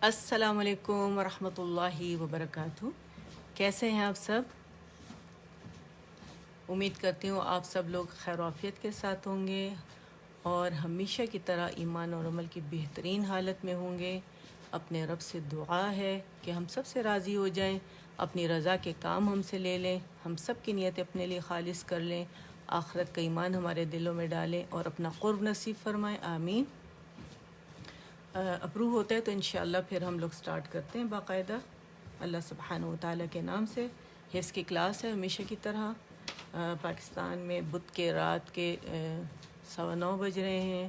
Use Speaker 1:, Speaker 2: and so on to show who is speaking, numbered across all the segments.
Speaker 1: السلام علیکم ورحمۃ اللہ وبرکاتہ۔ کیسے ہیں آپ سب؟ امید کرتی ہوں آپ سب لوگ خیر و عافیت کے ساتھ ہوں گے اور ہمیشہ کی طرح ایمان اور عمل کی بہترین حالت میں ہوں گے۔ اپنے رب سے دعا ہے کہ ہم سب سے راضی ہو جائیں، اپنی رضا کے کام ہم سے لے لیں، ہم سب کی نیت اپنے لیے خالص کر لیں، آخرت کا ایمان ہمارے دلوں میں ڈالیں اور اپنا قرب نصیب فرمائیں، آمین۔ اپروو ہوتا ہے تو انشاءاللہ پھر ہم لوگ سٹارٹ کرتے ہیں باقاعدہ اللہ سبحانہ و تعالیٰ کے نام سے۔ حفظ کی کلاس ہے ہمیشہ کی طرح۔ پاکستان میں بدھ کے رات کے 9:15 بج رہے ہیں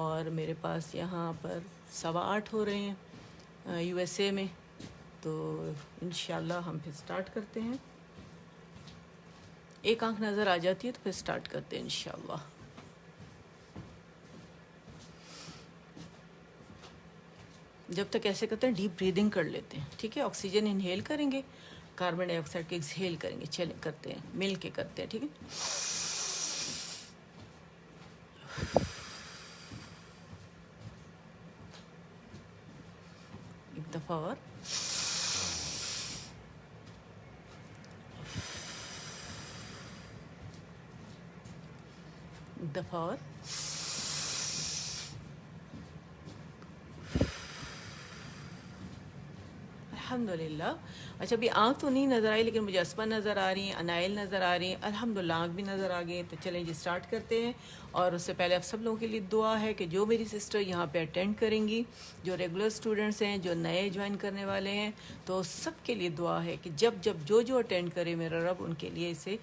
Speaker 1: اور میرے پاس یہاں پر 8:15 ہو رہے ہیں USA میں، تو انشاءاللہ ہم پھر سٹارٹ کرتے ہیں۔ ایک آنکھ نظر آ جاتی ہے تو پھر سٹارٹ کرتے ہیں انشاءاللہ۔ جب تک ایسے کرتے ہیں ڈیپ بریدنگ کر لیتے ہیں، ٹھیک ہے؟ آکسیجن انہیل کریں گے، کاربن ڈائی آکسائڈ کے ایکسہیل کریں گے۔ چلیں کرتے ہیں، مل کے کرتے ہیں، ٹھیک ہے؟ ایک دفعہ اور، ایک دفعہ اور۔ الحمدللہ۔ اچھا ابھی آنکھ تو نہیں نظر آئی لیکن مجھے اسما نظر آ رہی ہیں، انائل نظر آ رہی ہیں، الحمدللہ آنکھ بھی نظر آ گئی۔ تو چلیں جی سٹارٹ کرتے ہیں۔ اور اس سے پہلے آپ سب لوگوں کے لیے دعا ہے کہ جو میری سسٹر یہاں پہ اٹینڈ کریں گی، جو ریگولر اسٹوڈنٹس ہیں، جو نئے جوائن کرنے والے ہیں، تو سب کے لیے دعا ہے کہ جب جو اٹینڈ کرے میرا رب ان کے لیے اسے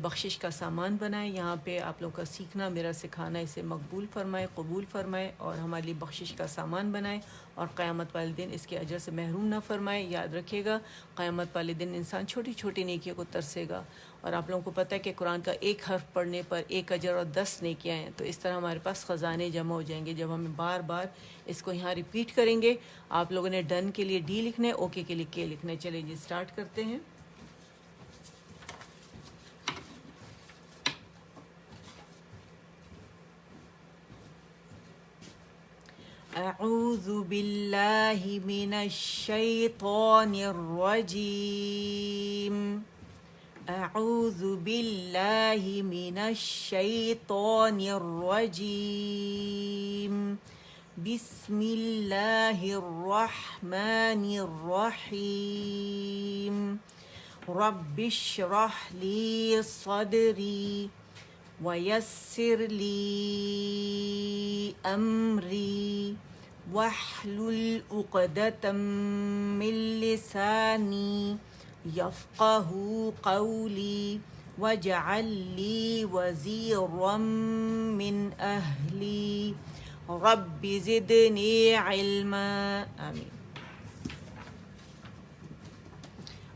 Speaker 1: بخشش کا سامان بنائے۔ یہاں پہ آپ لوگوں کا سیکھنا، میرا سکھانا اسے مقبول فرمائے، قبول فرمائے اور ہمارے لیے بخشش کا سامان بنائے اور قیامت والے دن اس کے اجر سے محروم نہ فرمائے۔ یاد رکھیے گا قیامت والے دن انسان چھوٹی چھوٹی نیکیوں کو ترسے گا، اور آپ لوگوں کو پتہ ہے کہ قرآن کا ایک حرف پڑھنے پر 1 اجر اور 10 نیکیاں ہیں، تو اس طرح ہمارے پاس خزانے جمع ہو جائیں گے جب ہمیں بار بار اس کو یہاں ریپیٹ کریں گے۔ آپ لوگوں نے ڈن کے لیے ڈی لکھنا ہے، اوکے کے لیے کے لکھنا ہے۔ چلیں جی سٹارٹ کرتے ہیں۔ اعوذ باللہ من الشیطان الرجیم، اعوذ باللہ من الشیطان الرجیم، بسم اللہ الرحمن الرحیم، رب اشرح لی صدری ویسر لی امری واحلل عقدۃ من لسانی یفقہوا قولی واجعل لی وزیرا من اہلی رب زدنی علما، آمین۔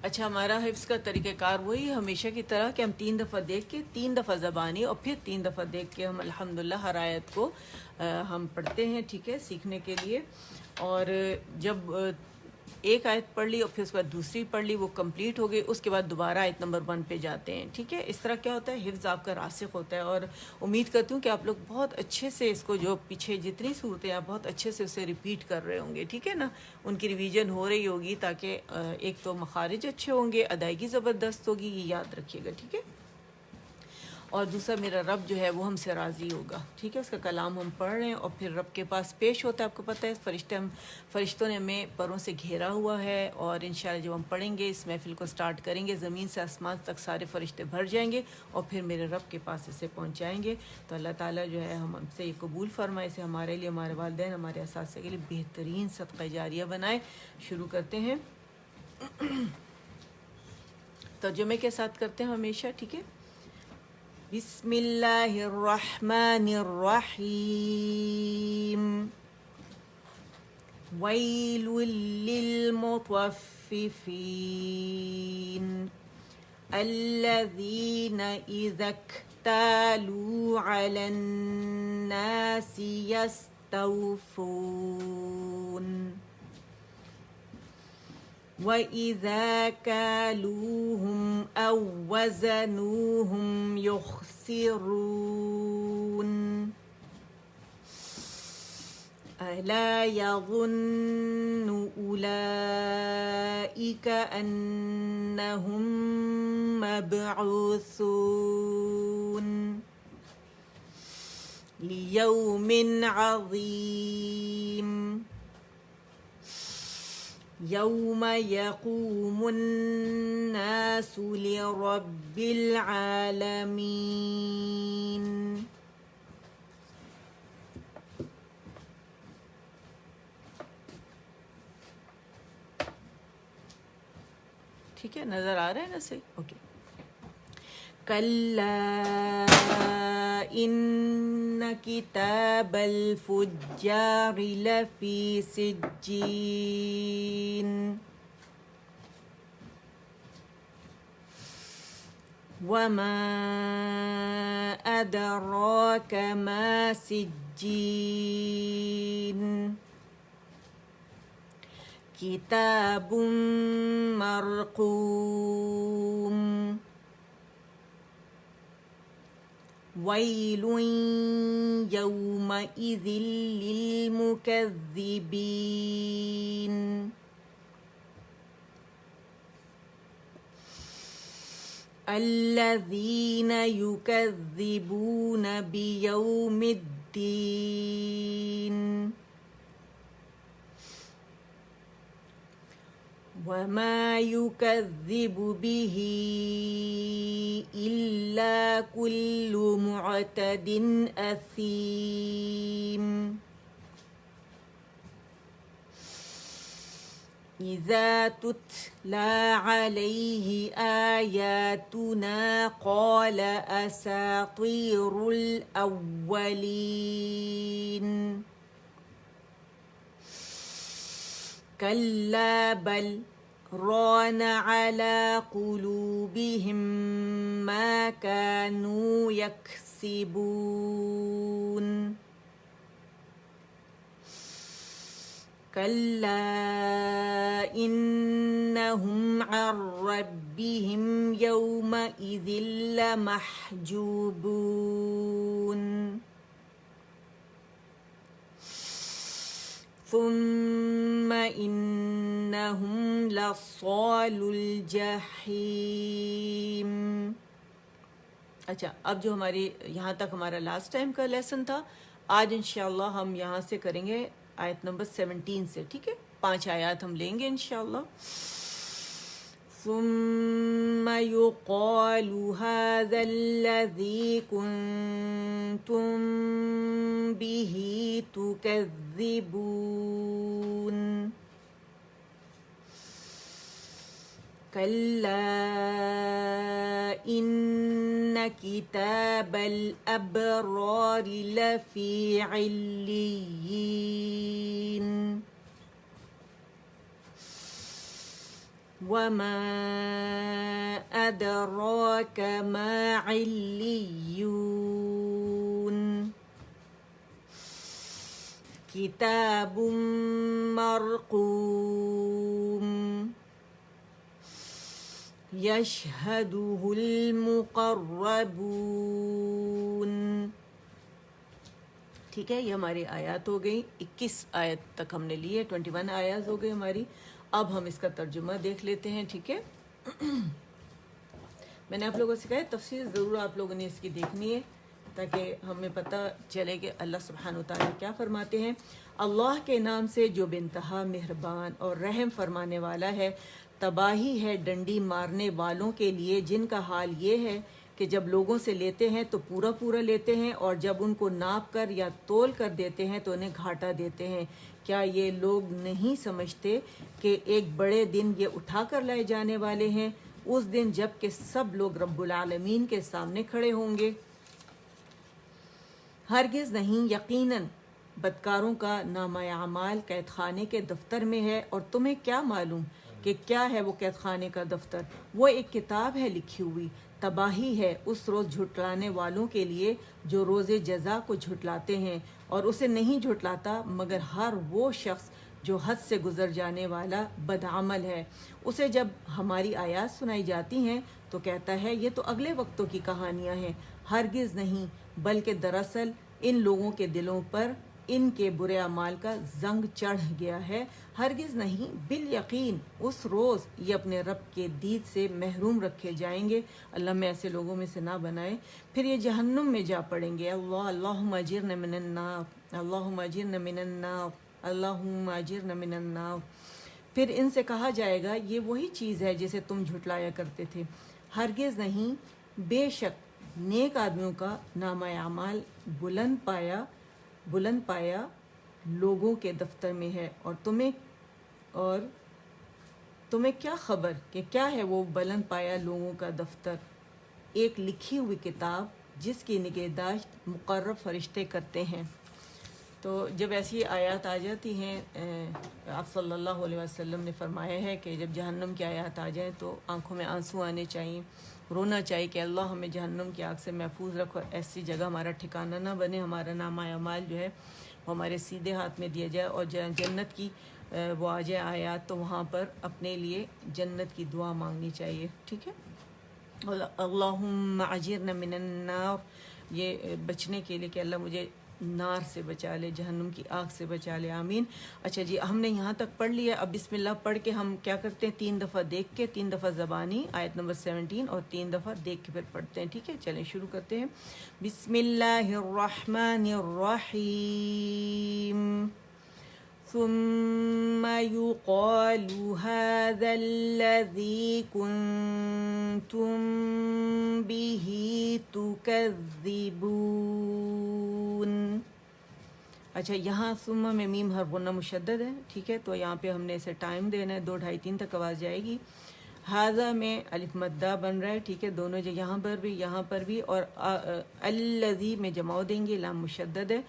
Speaker 1: اچھا ہمارا حفظ کا طریقہ کار وہی ہمیشہ کی طرح کہ ہم 3 دفعہ دیکھ کے 3 دفعہ زبانی اور پھر 3 دفعہ دیکھ کے ہم الحمدللہ ہر آیت کو ہم پڑھتے ہیں، ٹھیک ہے، سیکھنے کے لیے۔ اور جب ایک آیت پڑھ لی اور پھر اس کے بعد دوسری پڑھ لی، وہ کمپلیٹ ہو گئی، اس کے بعد دوبارہ آیت نمبر 1 پہ جاتے ہیں، ٹھیک ہے؟ اس طرح کیا ہوتا ہے، حفظ آپ کا راسخ ہوتا ہے۔ اور امید کرتی ہوں کہ آپ لوگ بہت اچھے سے اس کو، جو پیچھے جتنی صورتیں آپ بہت اچھے سے اسے ریپیٹ کر رہے ہوں گے، ٹھیک ہے نا؟ ان کی ریویژن ہو رہی ہوگی تاکہ ایک تو مخارج اچھے ہوں گے، ادائیگی زبردست ہوگی، یہ یاد رکھیے گا، ٹھیک ہے؟ اور دوسرا میرا رب جو ہے وہ ہم سے راضی ہوگا، ٹھیک ہے؟ اس کا کلام ہم پڑھ رہے ہیں اور پھر رب کے پاس پیش ہوتا ہے، آپ کو پتہ ہے فرشتوں نے ہمیں پروں سے گھیرا ہوا ہے، اور انشاءاللہ جب ہم پڑھیں گے اس محفل کو سٹارٹ کریں گے، زمین سے آسمان تک سارے فرشتے بھر جائیں گے اور پھر میرے رب کے پاس اسے پہنچائیں گے۔ تو اللہ تعالیٰ جو ہے ہم سے یہ قبول فرمائے، اسے ہمارے لیے، ہمارے والدین، ہمارے اساتذہ کے لیے بہترین صدقہ جاریہ بنائے۔ شروع کرتے ہیں، ترجمے کے ساتھ کرتے ہیں ہمیشہ، ٹھیک ہے؟ بسم اللہ الرحمن الرحیم، ویل للمطففین الذین اذا اکتالوا علی الناس یستوفون وَإِذَا كَالُوهُمْ أَوْ وَزَنُوهُمْ يُخْسِرُونَ، ألا يظن أولئك أنهم مبعوثون ليوم عظيم يوم يقوم الناس لرب العالمين. ٹھیک ہے، نظر آ رہا ہے نا صحیح؟ اوکے. کلا ان کتاب الفجار لفی سجین وما ادراک ما سجین کتاب مرقوم ویل یومئذ للمکذبین الذین یکذبون بیوم الدین وما يكذب به إلا كل معتد أثيم إذا تتلى عليه آياتنا قال أساطير الأولين كلا بل ران على قلوبهم ما كانوا يكسبون كلا إنهم عن ربهم يومئذ لمحجوبون ثم إنهم لصال الجحیم. اچھا، اب جو ہماری یہاں تک ہمارا لاسٹ ٹائم کا لیسن تھا، آج انشاءاللہ ہم یہاں سے کریں گے آیت نمبر 17 سے. ٹھیک ہے، 5 آیات ہم لیں گے انشاءاللہ. ثم يقال هذا الذي كنتم به تكذبون كلا إن كتاب الأبرار لفي عليين وما أدراك ما عليون كتاب مرقوم يشهده المقربون. ٹھیک ہے، یہ ہماری آیات ہو گئی. 21 آیت تک ہم نے لی ہے، 21 آیات ہو گئی ہماری. اب ہم اس کا ترجمہ دیکھ لیتے ہیں. ٹھیک ہے، میں نے آپ لوگوں سے کہا ہے تفسیر ضرور آپ لوگوں نے اس کی دیکھنی ہے تاکہ ہمیں پتہ چلے کہ اللہ سبحانہ وتعالیٰ کیا فرماتے ہیں. اللہ کے نام سے جو بے انتہا مہربان اور رحم فرمانے والا ہے. تباہی ہے ڈنڈی مارنے والوں کے لیے جن کا حال یہ ہے کہ جب لوگوں سے لیتے ہیں تو پورا پورا لیتے ہیں اور جب ان کو ناپ کر یا تول کر دیتے ہیں تو انہیں گھاٹا دیتے ہیں. کیا یہ لوگ نہیں سمجھتے کہ ایک بڑے دن یہ اٹھا کر لائے جانے والے ہیں، اس دن جب کہ سب لوگ رب العالمین کے سامنے کھڑے ہوں گے؟ ہرگز نہیں، یقیناً بدکاروں کا نامہ اعمال قید خانے کے دفتر میں ہے، اور تمہیں کیا معلوم کہ کیا ہے وہ قید خانے کا دفتر؟ وہ ایک کتاب ہے لکھی ہوئی. تباہی ہے اس روز جھٹلانے والوں کے لیے جو روز جزا کو جھٹلاتے ہیں، اور اسے نہیں جھٹلاتا مگر ہر وہ شخص جو حد سے گزر جانے والا بدعمل ہے. اسے جب ہماری آیات سنائی جاتی ہیں تو کہتا ہے یہ تو اگلے وقتوں کی کہانیاں ہیں. ہرگز نہیں، بلکہ دراصل ان لوگوں کے دلوں پر ان کے برے اعمال کا زنگ چڑھ گیا ہے، ہرگز نہیں، بالیقین اس روز یہ اپنے رب کے دید سے محروم رکھے جائیں گے، اللہ میں ایسے لوگوں میں سے نہ بنائے، پھر یہ جہنم میں جا پڑیں گے۔ اللہم اجرنا من النار، اللہم اجرنا من النار، اللہم اجرنا من النار۔ پھر ان سے کہا جائے گا یہ وہی چیز ہے جسے تم جھٹلایا کرتے تھے، ہرگز نہیں، بے شک نیک آدمیوں کا نامہ اعمال بلند پایا لوگوں کے دفتر میں ہے، اور تمہیں کیا خبر کہ کیا ہے وہ بلند پایا لوگوں کا دفتر؟ ایک لکھی ہوئی کتاب جس کی نگہداشت مقرب فرشتے کرتے ہیں۔ تو جب ایسی آیات آ جاتی ہیں، آپ صلی اللہ علیہ وسلم نے فرمایا ہے کہ جب جہنم کی آیات آ جائیں تو آنکھوں میں آنسو آنے چاہیے، رونا چاہیے کہ اللہ ہمیں جہنم کی آگ سے محفوظ رکھو، ایسی جگہ ہمارا ٹھکانہ نہ بنے، ہمارا نامہ اعمال جو ہے وہ ہمارے سیدھے ہاتھ میں دیا جائے، اور جنت کی وہ آ جائے آیات تو وہاں پر اپنے لیے جنت کی دعا مانگنی چاہیے، ٹھیک ہے۔ اللہم اجرنا من النار، یہ بچنے کے لیے کہ اللہ مجھے نار سے بچا لے، جہنم کی آگ سے بچا لے، آمین۔ اچھا جی، ہم نے یہاں تک پڑھ لیا، اب بسم اللہ پڑھ کے ہم کیا کرتے ہیں، 3 دفعہ دیکھ کے، 3 دفعہ زبانی آیت نمبر 17 اور 3 دفعہ دیکھ کے پھر پڑھتے ہیں، ٹھیک ہے۔ چلیں شروع کرتے ہیں۔ بسم اللہ الرحمن الرحیم۔ ثم يقال هذا الذي كنتم به تكذبون۔ اچھا، یہاں ثم میں میم حرف غنہ مشدد ہے، ٹھیک ہے، تو یہاں پہ ہم نے اسے ٹائم دینا ہے، 2 ڈھائی 3 تک آواز جائے گی۔ ہاذا میں الف مدہ بن رہا ہے، ٹھیک ہے، دونوں جگہ یہاں پر بھی، اور الذی میں جمع دیں گے، لام مشدد ہے،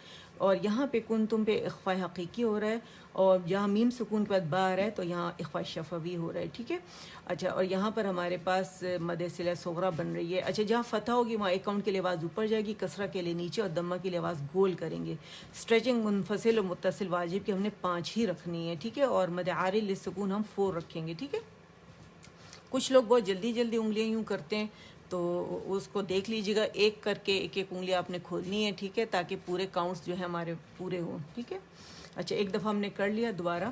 Speaker 1: اور یہاں پہ کنتم پہ اخفاء حقیقی ہو رہا ہے، اور جہاں میم سکون کے بعد با آ رہا ہے تو یہاں اخفاء شفوی ہو رہا ہے، ٹھیک ہے۔ اچھا، اور یہاں پر ہمارے پاس مد صلہ صغریٰ بن رہی ہے۔ اچھا، جہاں فتح ہوگی وہاں ایک کاؤنٹ کے لیے آواز اوپر جائے گی، کسرہ کے لیے نیچے، اور دمہ کے لیے آواز گول کریں گے۔ اسٹریچنگ منفصل اور متصل واجب کی ہم نے 5 ہی رکھنی ہے، ٹھیک ہے، اور مد عارض للسکون ہم 4 رکھیں گے، ٹھیک ہے۔ کچھ لوگ بہت جلدی انگلیاں یوں کرتے ہیں، تو اس کو دیکھ لیجیے گا، ایک کر کے ایک انگلی آپ نے کھولنی ہے، ٹھیک ہے، تاکہ پورے کاؤنٹس جو ہے ہمارے پورے ہوں، ٹھیک ہے۔ اچھا، ایک دفعہ ہم نے کر لیا، دوبارہ۔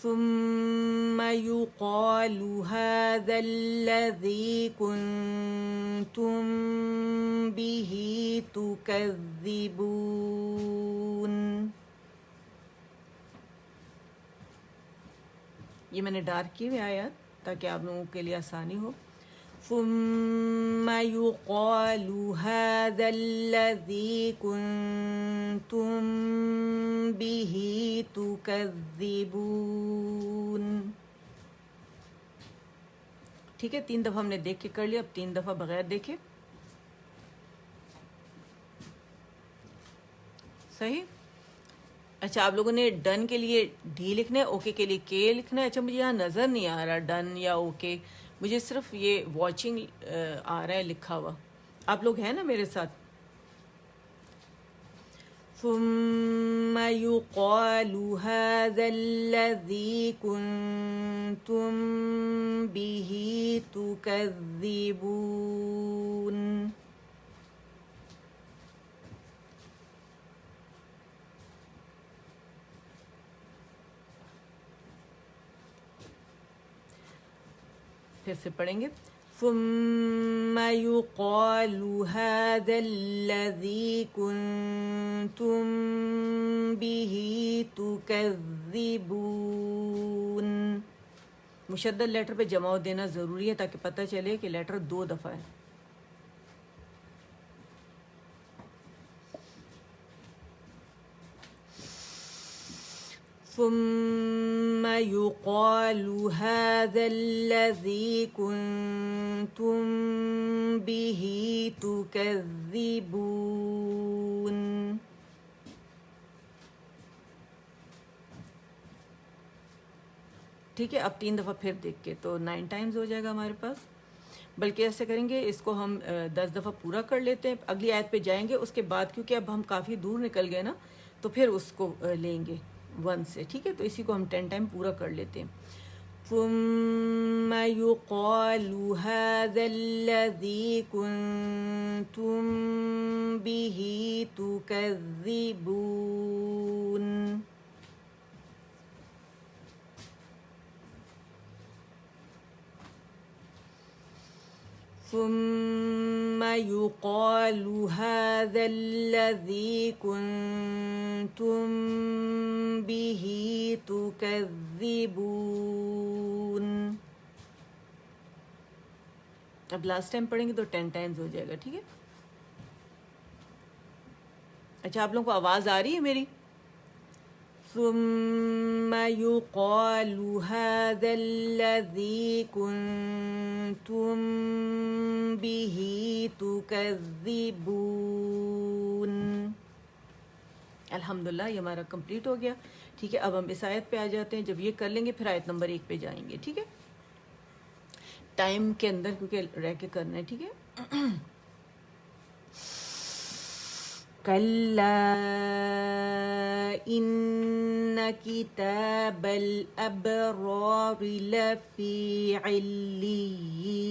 Speaker 1: ثم يقال هذا الذي كنتم به تكذبون۔ یہ میں نے ڈارک کی ہوئی آیات تاکہ آپ لوگوں کے لیے آسانی ہو۔ ثم يقال هذا الذي كنتم به تكذبون، ٹھیک ہے، 3 دفعہ ہم نے دیکھ کے کر لیا، اب 3 دفعہ بغیر دیکھے، صحیح۔ اچھا، آپ لوگوں نے ڈن کے لیے ڈی لکھنا ہے، اوکے کے لیے کے لکھنا ہے۔ اچھا، مجھے یہاں نظر نہیں آ رہا ڈن یا اوکے، مجھے صرف یہ واچنگ آ رہا ہے لکھا ہوا، آپ لوگ ہیں نا میرے ساتھ؟ ثم يقال هذا الذي كنتم به تكذبون۔ پھر سے پڑھیں گے۔ ثم يقال هذا الذي كنتم به تكذبون۔ مشدد لیٹر پہ جمع دینا ضروری ہے تاکہ پتہ چلے کہ لیٹر 2 دفعہ ہے۔ ثم يقال هذا الذي كنتم به تكذبون۔ ٹھیک ہے، اب 3 دفعہ پھر دیکھ کے تو 9 ٹائمز ہو جائے گا ہمارے پاس، بلکہ ایسے کریں گے، اس کو ہم 10 دفعہ پورا کر لیتے ہیں، اگلی آیت پہ جائیں گے، اس کے بعد کیونکہ اب ہم کافی دور نکل گئے نا، تو پھر اس کو لیں گے 1 سے، ٹھیک ہے، تو اسی کو ہم 10 ٹائم پورا کر لیتے ہیں۔ ثم يقال هذا الذي كنتم به تكذبون. ثم يقال هذا الذي كنتم به تكذبون. اب لاسٹ ٹائم پڑھیں گے تو 10 ٹائمز ہو جائے گا. ٹھیک ہے. اچھا آپ لوگوں کو آواز آ رہی ہے میری؟ ثم يقال هذا الذي كنتم به تكذبون. الحمدللہ یہ ہمارا کمپلیٹ ہو گیا. ٹھیک ہے. اب ہم اس آیت پہ آ جاتے ہیں. جب یہ کر لیں گے پھر آیت نمبر 1 پہ جائیں گے. ٹھیک ہے. ٹائم کے اندر کیونکہ رہ کے کرنا ہے. ٹھیک ہے. کلا ان کتاب الابرار لفی علیین.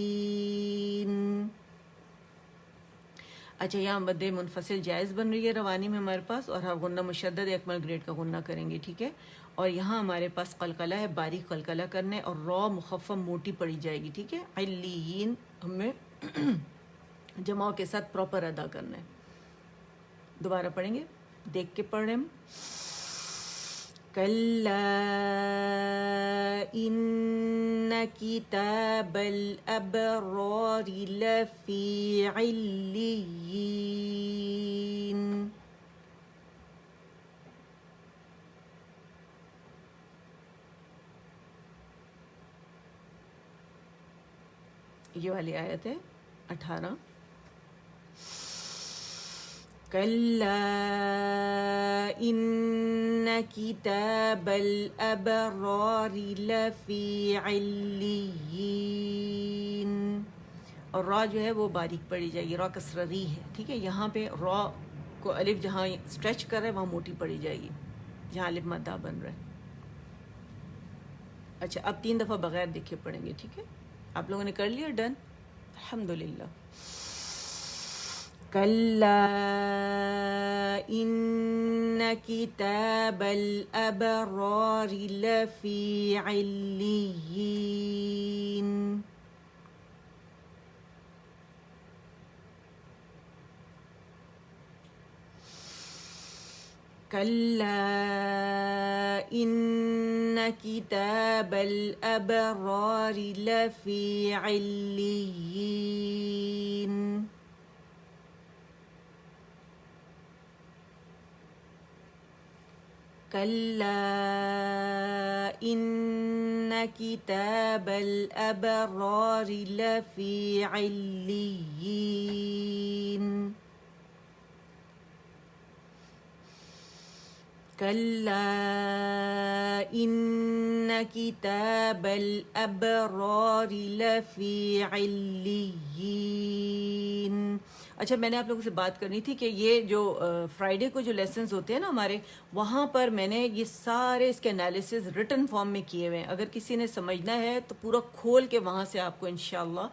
Speaker 1: اچھا یہاں مد منفصل جائز بن رہی ہے روانی میں ہمارے پاس, اور ہم غنہ مشدد اکمل گریڈ کا غنہ کریں گے. ٹھیک ہے. اور یہاں ہمارے پاس قلقلہ ہے, باریک قلقلہ کرنے, اور را مخفف موٹی پڑی جائے گی. ٹھیک ہے. علیین ہمیں جماع کے ساتھ پراپر ادا کرنا ہے. دوبارہ پڑھیں گے, دیکھ کے پڑھ رہے ہیں. کلا ان کتاب الابرار لفی علیین. یہ والی آیت ہے 18. کلا ان کتاب الابرار لفی علیین. اور را جو ہے وہ باریک پڑی جائے گی, را کسری ہے. ٹھیک ہے. یہاں پہ را کو الف جہاں اسٹریچ کر رہا ہے وہاں موٹی پڑی جائے گی, جہاں الف مدہ بن رہا ہے. اچھا اب 3 دفعہ بغیر دیکھے پڑھیں گے. ٹھیک ہے. آپ لوگوں نے کر لیا ڈن؟ الحمدللہ. کلا ان کتاب الابرار لفی علیین. کلا ان کتاب الابرار لفی علیین. کلا ان کتاب الابرار لفی علیین. کلا ان کتاب الابرار لفی علیین. اچھا میں نے آپ لوگوں سے بات کرنی تھی کہ یہ جو فرائیڈے کو جو لیسنز ہوتے ہیں نا ہمارے, وہاں پر میں نے یہ سارے اس کے انالیسز ریٹن فارم میں کیے ہوئے ہیں. اگر کسی نے سمجھنا ہے تو پورا کھول کے وہاں سے آپ کو انشاءاللہ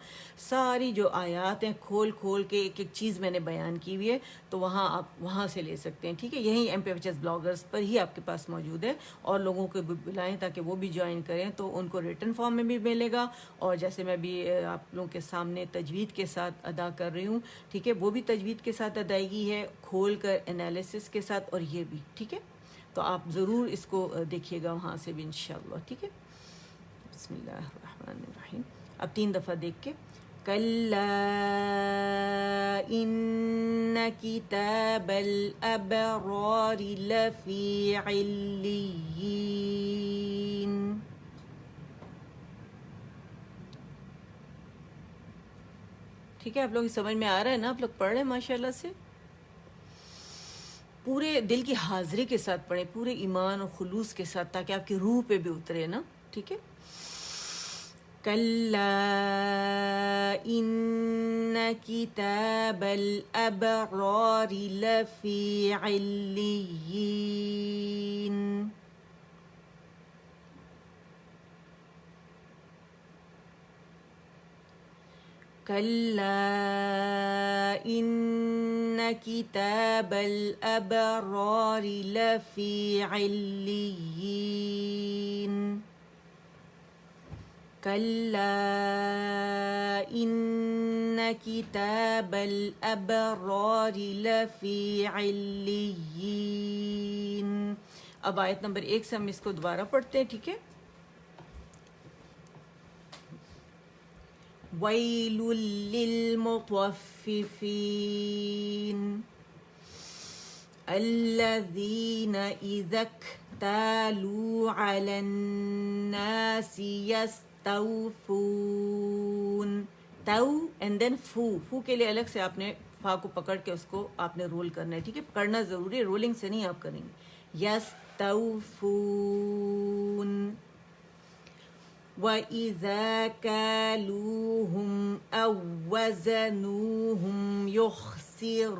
Speaker 1: ساری جو آیات ہیں کھول کھول کے ایک ایک چیز میں نے بیان کی ہوئی ہے, تو وہاں آپ وہاں سے لے سکتے ہیں. ٹھیک ہے. یہیں M P F H S bloggers پر ہی آپ کے پاس موجود ہے, اور لوگوں کو بھی بلائیں تاکہ وہ بھی جوائن کریں, تو ان کو ریٹن فارم میں بھی ملے گا. اور جیسے میں بھی آپ لوگوں کے سامنے تجوید کے ساتھ ادا کر رہی ہوں, ٹھیک ہے, وہ بھی تجوید کے ساتھ ادائیگی ہے, کھول کر انالیسس کے ساتھ, اور یہ بھی. ٹھیک ہے. تو آپ ضرور اس کو دیکھیے گا وہاں سے بھی انشاءاللہ. ٹھیک ہے. بسم اللہ الرحمن الرحیم. اب 3 دفعہ دیکھ کے. کلا ان کتاب الابرار لفی علیین. ٹھیک ہے. آپ لوگ سمجھ میں آ رہا ہے نا؟ آپ لوگ پڑھ رہے ہیں ماشاءاللہ سے؟ پورے دل کی حاضری کے ساتھ پڑھیں, پورے ایمان اور خلوص کے ساتھ, تاکہ آپ کی روح پہ بھی اترے نا. ٹھیک ہے. کلا ان کتاب الابرار لفی علیین. كلا إن كتاب الأبرار لفي عليين كلا إن كتاب الأبرار لفي عليين. اب آیت نمبر 1 سے ہم اس کو دوبارہ پڑھتے ہیں، ٹھیک ہے. وَيْلٌ لِّلْمُطَفِّفِينَ الَّذِينَ إِذَا اكْتَالُوا عَلَى النَّاسِ يَسْتَوْفُونَ. تو اینڈ دین فو کے لیے الگ سے آپ نے فا کو پکڑ کے اس کو آپ نے رول کرنا ہے، ٹھیک ہے. پکڑنا ضروری ہے، رولنگ سے نہیں آپ کریں گے. يستوفون. وَإِذَا كَالُوهُمْ أَوْ وَزَنُوهُمْ يُخْسِرُونَ.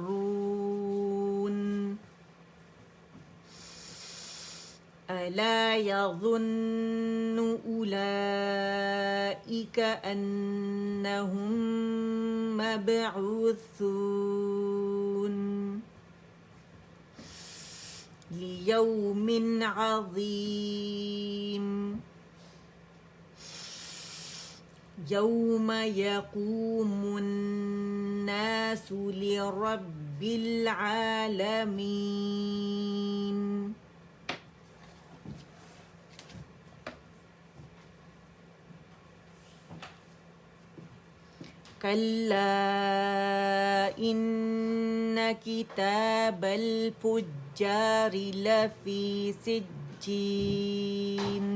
Speaker 1: أَلَا يَظُنُّ أُولَئِكَ أَنَّهُمْ مَبْعُوثُونَ لِيَوْمٍ عَظِيمٍ يَوْمَ يَقُومُ النَّاسُ لِرَبِّ الْعَالَمِينَ. كلا إن كتاب الفجار لفي سجين.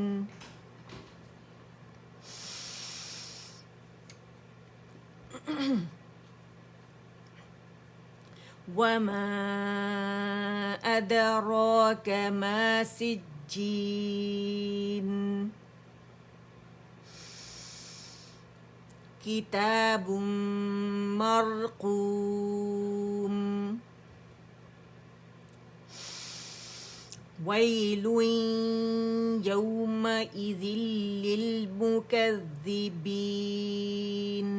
Speaker 1: وما أدراك ما سجين. كتاب مرقوم. ويل يومئذ للمكذبين.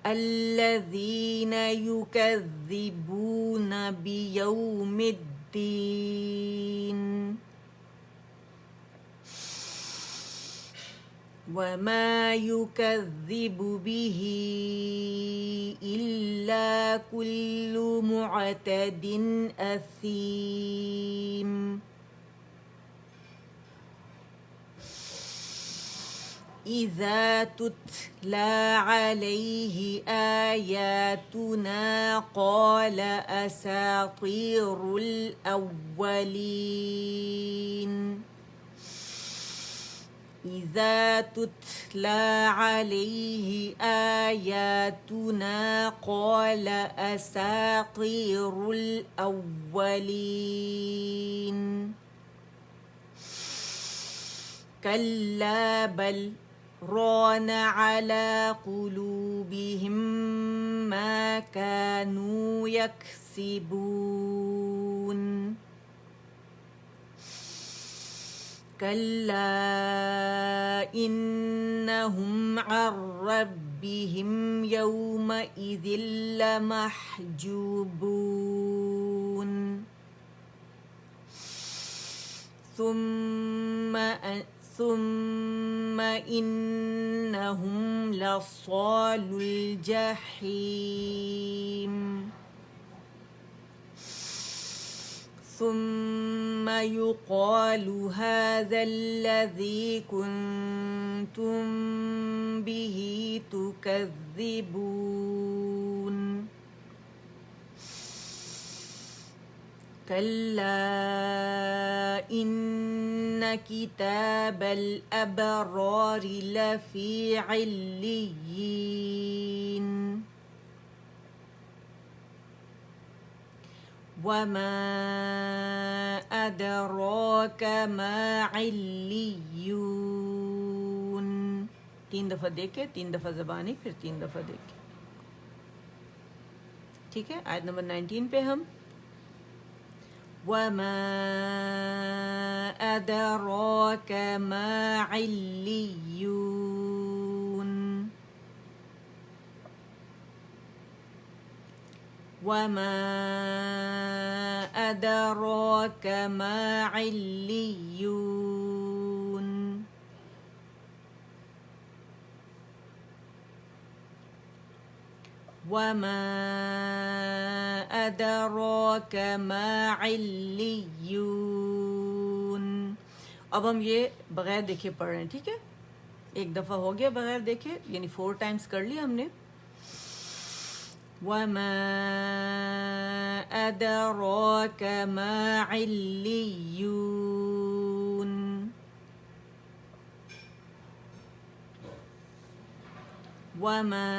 Speaker 1: الذين يكذبون بيوم الدين. وما يكذب به إلا كل معتد أثيم. إذا تتلى عليه آياتنا قال أساطير الأولين. إذا تتلى عليه آياتنا قال أساطير الأولين. كلا بل ران على قلوبهم ما كانوا يكسبون. كلا إنهم عن ربهم يومئذ لمحجوبون. ثم إنهم لصالو الجحيم. ثم يقال هذا الذي كنتم به تكذبون. كلا إن كتاب الأبرار لفي عليين. وما أدراك ما عليون. 3 دفعہ دیکھے، 3 دفعہ زبانی، پھر 3 دفعہ دیکھے. ٹھیک ہے. آیت نمبر 19 پہ ہم وما أدراك ما عليون وما أدراك ما عليون وما أدراك ما عليون. اب ہم یہ بغیر دیکھے پڑھ رہے ہیں، ٹھیک ہے؟ ایک دفعہ ہو گیا بغیر دیکھے، یعنی 4 ٹائمز کر لیا ہم نے. وما أدراك ما عليون وما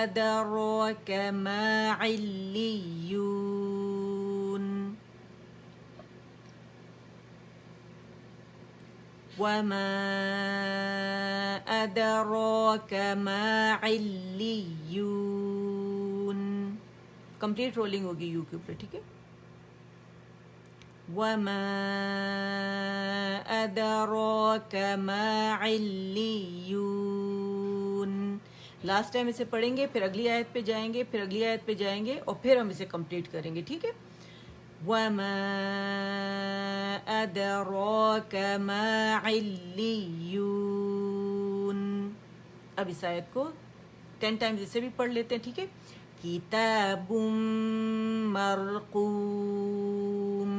Speaker 1: أدراك ما عليون وما أدراك ما عليون. کمپلیٹ رولنگ ہوگی یو کے اوپر، ٹھیک ہے؟ وما أدراك ما عليون. لاسٹ ٹائم اسے پڑھیں گے، پھر اگلی آیت پہ جائیں گے، پھر اگلی آیت پہ جائیں گے، اور پھر ہم اسے کمپلیٹ کریں گے، ٹھیک ہے؟ وما أدراك ما عليون. اب اس آیت کو 10 ٹائمز اسے بھی پڑھ لیتے ہیں، ٹھیک ہے؟ کتاب مرقوم.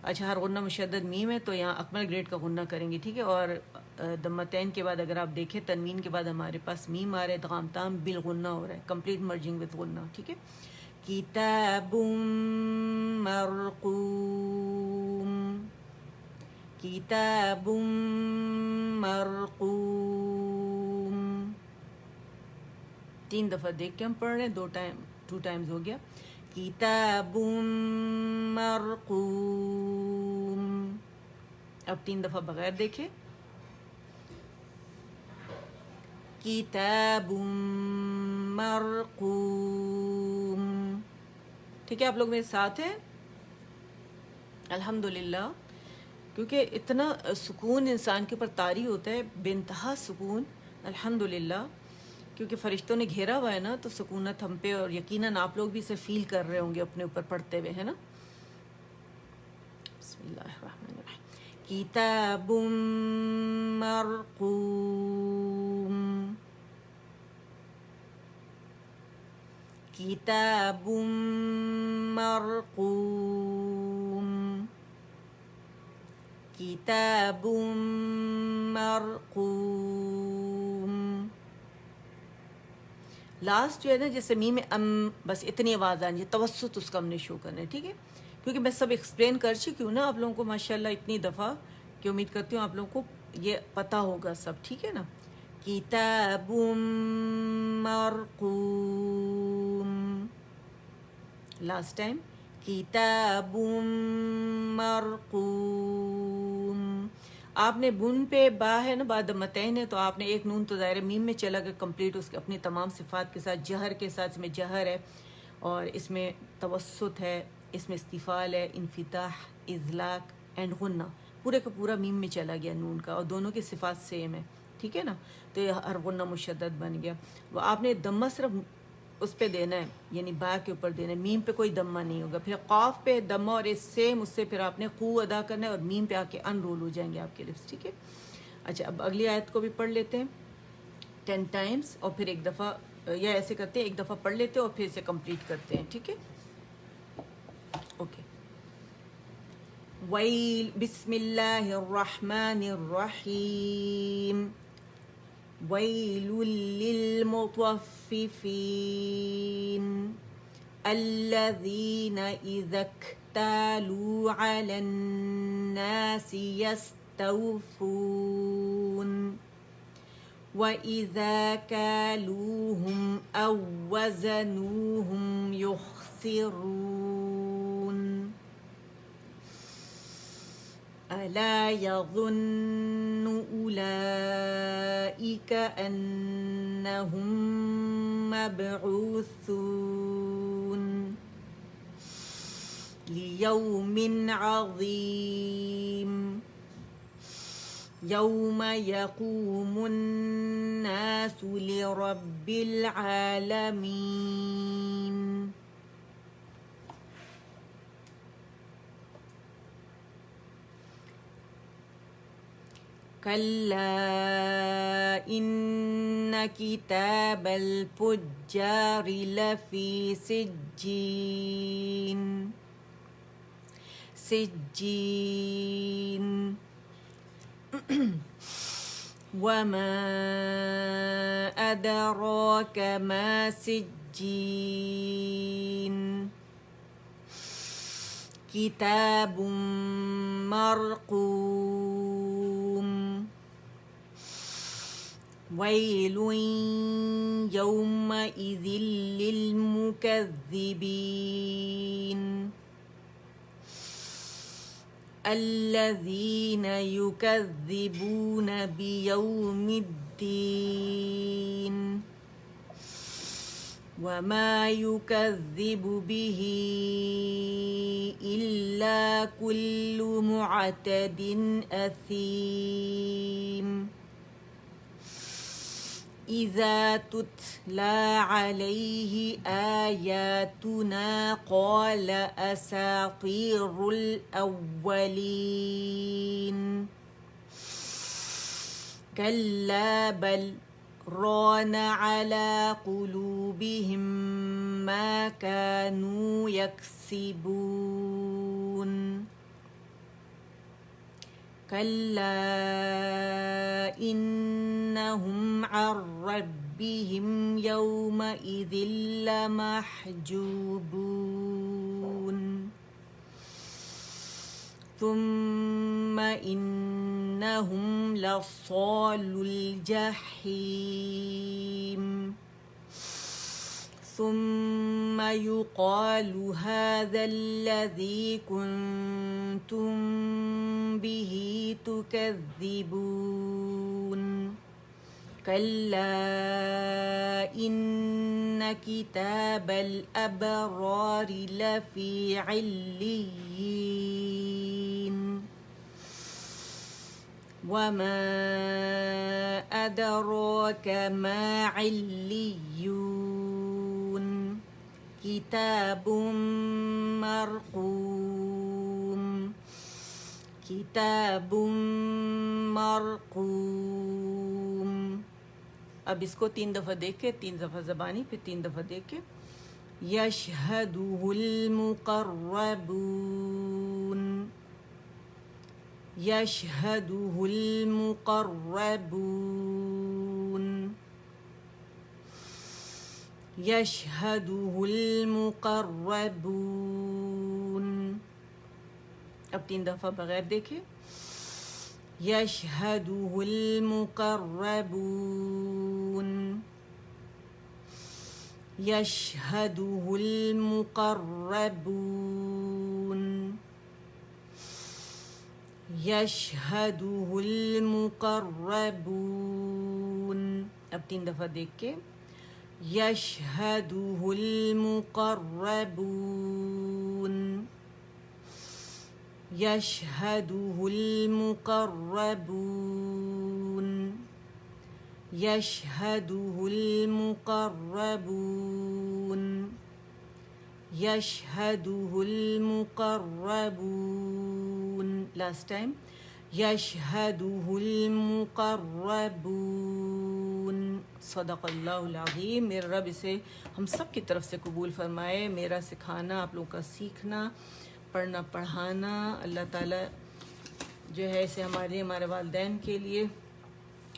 Speaker 1: اچھا، ہر غنہ مشدد میم ہے تو یہاں اکمل گریڈ کا غنہ کریں گے، ٹھیک ہے؟ اور دمتین کے بعد اگر آپ دیکھیں تنوین کے بعد ہمارے پاس میم آ رہا ہے، ادغام تام بالغنہ ہو رہا ہے، کمپلیٹ مرجنگ وتھ غنہ، ٹھیک ہے؟ کتاب مرقوم کتاب مرقوم. 3 دفعہ دیکھ کے ہم پڑھ رہے ہیں، 2 ٹائمز ہو گیا. کتاب مرقوم. اب 3 دفعہ بغیر دیکھے. کتاب مرقوم. ٹھیک ہے، آپ لوگ میرے ساتھ ہیں؟ الحمدللہ. کیونکہ اتنا سکون انسان کے اوپر طاری ہوتا ہے، بے انتہا سکون، الحمدللہ. کیونکہ فرشتوں نے گھیرا ہوا ہے نا، تو سکونت ہم پہ، اور یقیناً آپ لوگ بھی اسے فیل کر رہے ہوں گے اپنے اوپر پڑھتے ہوئے، ہے نا؟ بسم اللہ الرحمن الرحیم. کتاب مرقوم کتاب مرقوم کتاب مرقوم. لاسٹ جو ہے نا، جیسے میم بس اتنی آواز آنی ہے، توسط اس کا ہم نے شو کرنا ہے، ٹھیک ہے؟ کیونکہ میں سب ایکسپلین کر چکی ہوں نا آپ لوگوں کو ماشاءاللہ اتنی دفعہ، کہ امید کرتی ہوں آپ لوگوں کو یہ پتہ ہوگا سب، ٹھیک ہے نا؟ کتاب مرقوم. لاسٹ ٹائم کتاب مرقوم. آپ نے بن پہ با ہے نا، بعد متین ہے، تو آپ نے ایک نون تو ظاہر میم میں چلا گیا کمپلیٹ، اس کے اپنی تمام صفات کے ساتھ، جہر کے ساتھ. اس میں جہر ہے، اور اس میں توسط ہے، اس میں استفال ہے، انفتاح، اذلاق اینڈ غنہ، پورے کا پورا میم میں چلا گیا نون کا، اور دونوں کی صفات سیم ہے، ٹھیک ہے نا؟ تو یہ ہر غنہ مشدد بن گیا. وہ آپ نے دمہ صرف اس پہ دینا ہے، یعنی با کے اوپر دینا ہے، میم پہ کوئی دمہ نہیں ہوگا. پھر قاف پہ دمہ، اور اس سیم اس سے پھر آپ نے قو ادا کرنا ہے، اور میم پہ آ کے ان رول ہو جائیں گے آپ کے لفظ، ٹھیک ہے؟ اچھا، اب اگلی آیت کو بھی پڑھ لیتے ہیں 10 ٹائمز، اور پھر ایک دفعہ، یا ایسے کرتے ہیں ایک دفعہ پڑھ لیتے ہیں اور پھر اسے کمپلیٹ کرتے ہیں، ٹھیک ہے؟ اوکے. ویل بسم اللہ الرحمن الرحیم. ویل للمطففین الذین اذا اکتالوا علی الناس یستوفون وَإِذَا كَالُوهُمْ أَوْ وَزَنُوهُمْ يُخْسِرُونَ أَلَا يَظُنُّ أُولَئِكَ أَنَّهُمْ مَبْعُوثُونَ ليوم عظيم يوم يقوم الناس لرب العالمين. كلا إن كتاب الفجار لفي سجين وما أدراك ما سجين كتاب مرقوم ويل يومئذ للمكذبين الذين يكذبون بيوم الدين وما يكذب به إلا كل معتد أثيم إذا تتلى عليه آياتنا قال أساطير الأولين كلا بل ران على قلوبهم ما كانوا يكسبون كلا إنهم عن ربهم يومئذ لمحجوبون ثم إنهم لصالو الجحيم ثم يقال هذا الذي كنتم به تكذبون كلا إن كتاب الأبرار لفي عليين وما أدراك ما عليون كتاب مرقوم. اب اس کو 3 دفعہ دیکھ کے 3 دفعہ زبانی پھر 3 دفعہ دیکھ کے. یشہدہ المقربون یشہدہ المقربون یشہدہ المقربون. اب 3 دفعہ بغیر دیکھے. یشہدہ المقربون یشہدہ المقربون یشہدہ المقربون. اب 3 دفعہ دیکھ کے. یشہدہ المقربون یشہدہ المقربون یشہدہ المقربون یشہدہ المقربون. Last time. یشہدہ المقربون. صدق اللہ العظیم. میرے رب اسے ہم سب کی طرف سے قبول فرمائے. میرا سکھانا، آپ لوگوں کا سیکھنا، پڑھنا پڑھانا، اللہ تعالیٰ جو ہے اسے ہمارے والدین کے لیے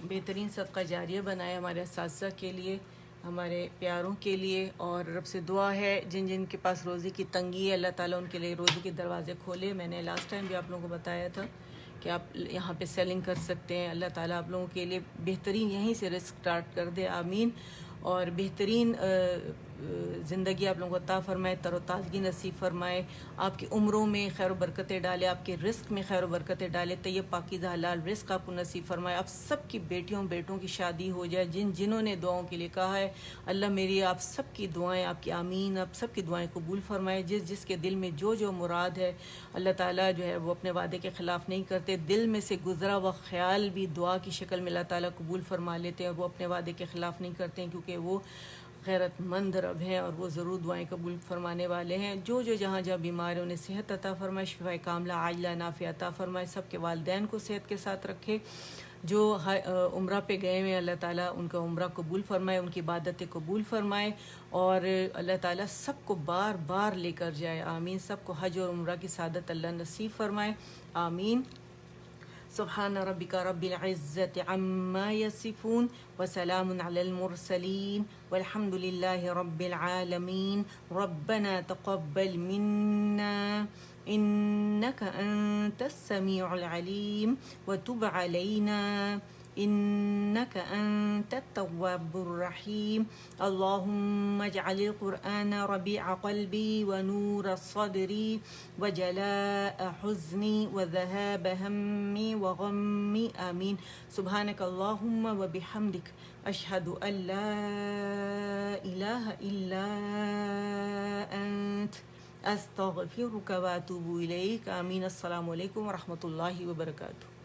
Speaker 1: بہترین صدقہ جاریہ بنائے، ہمارے اساتذہ کے لیے، ہمارے پیاروں کے لیے. اور رب سے دعا ہے جن جن کے پاس روزی کی تنگی ہے، اللہ تعالیٰ ان کے لیے روزی کے دروازے کھولے. میں نے لاسٹ ٹائم بھی آپ لوگوں کو بتایا تھا کہ آپ یہاں پہ سیلنگ کر سکتے ہیں. اللہ تعالیٰ آپ لوگوں کے لیے بہترین یہیں سے رزق اسٹارٹ کر دے. آمین. اور بہترین زندگی آپ لوگوں کو عطا فرمائے، تر و تازگی نصیب فرمائے، آپ کی عمروں میں خیر و برکتیں ڈالے، آپ کے رزق میں خیر و برکتیں ڈالے، طیب پاکیزہ حلال رزق آپ کو نصیب فرمائے، آپ سب کی بیٹیوں بیٹوں کی شادی ہو جائے، جنہوں نے دعاؤں کے لیے کہا ہے، اللہ میری آپ سب کی دعائیں، آپ کی آمین، آپ سب کی دعائیں قبول فرمائے، جس کے دل میں جو مراد ہے اللہ تعالیٰ جو ہے وہ اپنے وعدے کے خلاف نہیں کرتے، دل میں سے گزرا ہوا خیال بھی دعا کی شکل میں اللہ تعالیٰ قبول فرما لیتے ہیں، اور وہ اپنے وعدے کے خلاف نہیں کرتے ہیں، کیونکہ وہ غیرت مند رب ہیں اور وہ ضرور دعائیں قبول فرمانے والے ہیں۔ جو جہاں بیمار ہیں انہیں صحت عطا فرمائے، شفاء کاملہ عاجلہ نافع عطا فرمائے، سب کے والدین کو صحت کے ساتھ رکھے، جو عمرہ پہ گئے ہیں اللہ تعالیٰ ان کا عمرہ قبول فرمائے، ان کی عبادتیں قبول فرمائے، اور اللہ تعالیٰ سب کو بار بار لے کر جائے، آمین، سب کو حج اور عمرہ کی سعادت اللہ نصیب فرمائے، آمین۔ سبحان ربك رب العزة عما يصفون وسلام على المرسلين والحمد لله رب العالمين ربنا تقبل منا إنك أنت السميع العليم وتب علينا إنك أنت التواب الرحيم اللهم اجعل القرآن ربيع قلبي ونور صدري وجلاء حزني وذهاب همي وغمي آمين سبحانك اللهم وبحمدك أشهد أن لا إله إلا أنت أستغفرك وأتوب إليك آمين۔ السلام علیکم ورحمۃ اللہ وبرکاتہ۔